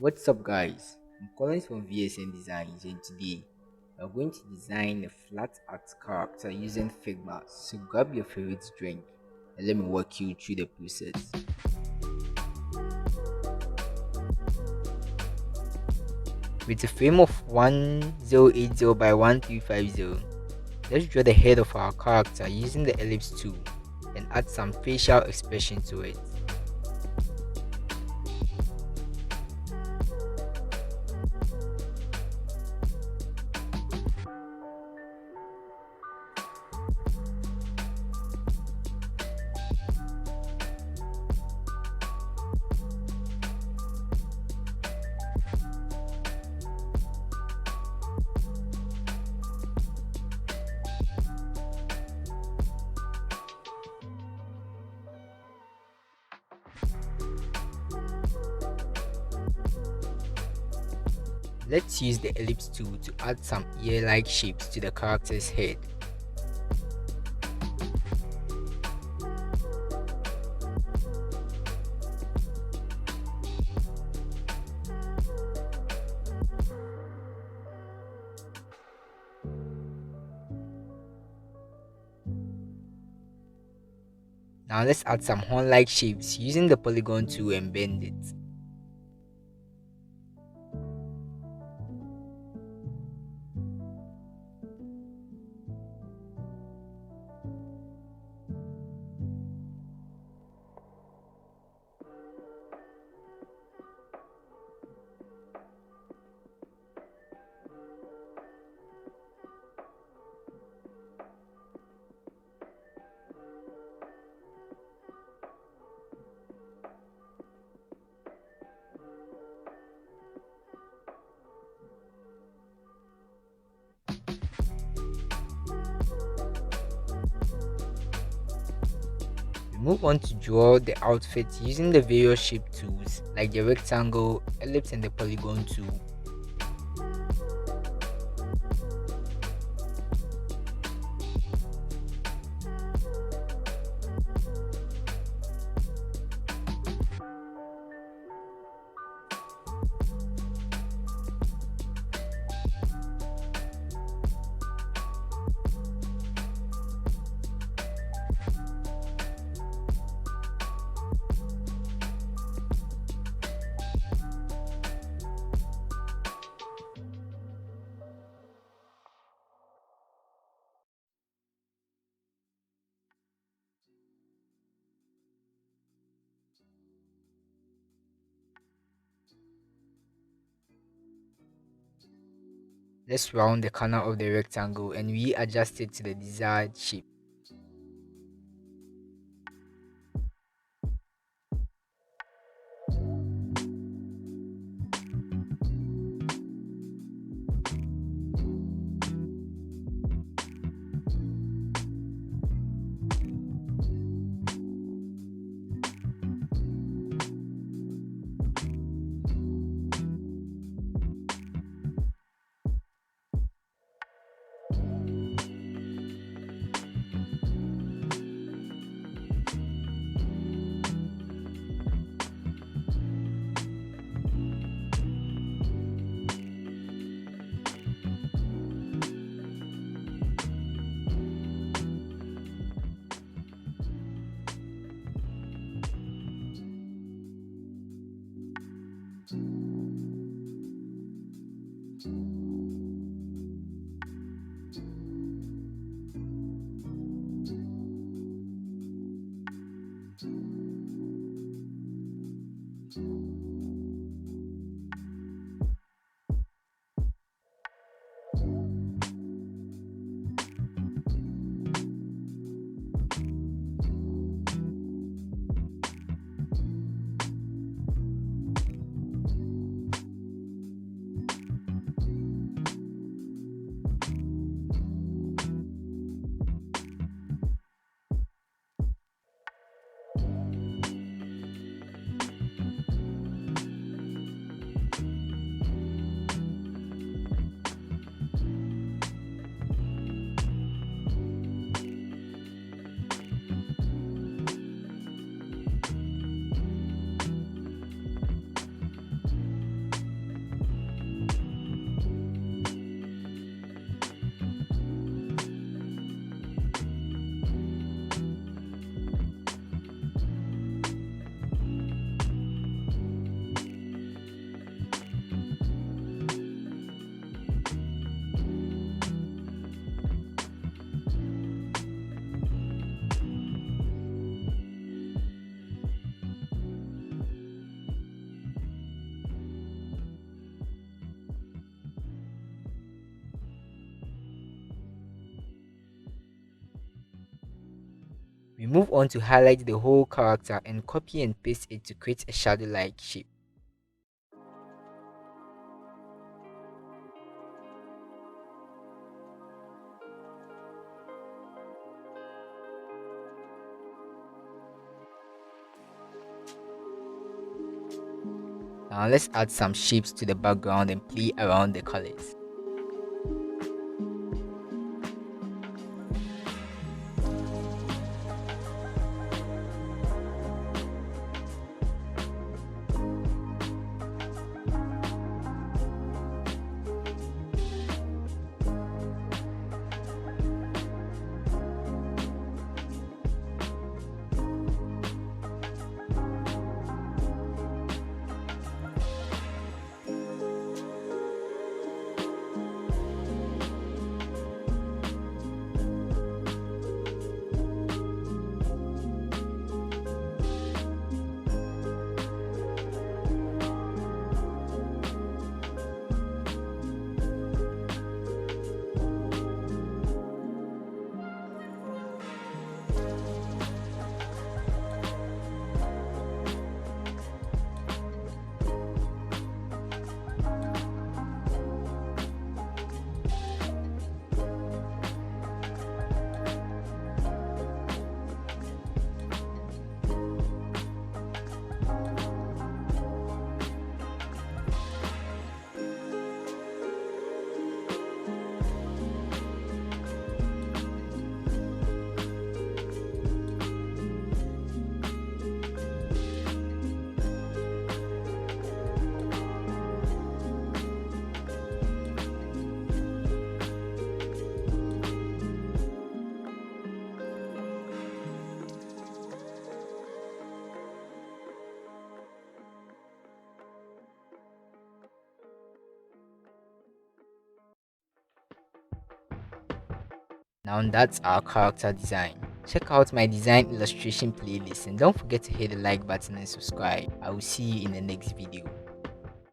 What's up, guys? I'm calling from VSN Designs, and today we're going to design a flat art character using Figma. So grab your favorite drink and let me walk you through the process. With a frame of 1080 by 1350, let's draw the head of our character using the Ellipse tool and add some facial expression to it. Let's use the ellipse tool to add some ear-like shapes to the character's head. Now let's add some horn-like shapes using the polygon tool and bend it. We move on to draw the outfit using the various shape tools like the rectangle, ellipse and the polygon tool. Let's round the corner of the rectangle and readjust it to the desired shape. We move on to highlight the whole character and copy and paste it to create a shadow-like shape. Now let's add some shapes to the background and play around the colors. Now that's our character design. Check out my design illustration playlist and don't forget to hit the like button and subscribe. I will see you in the next video.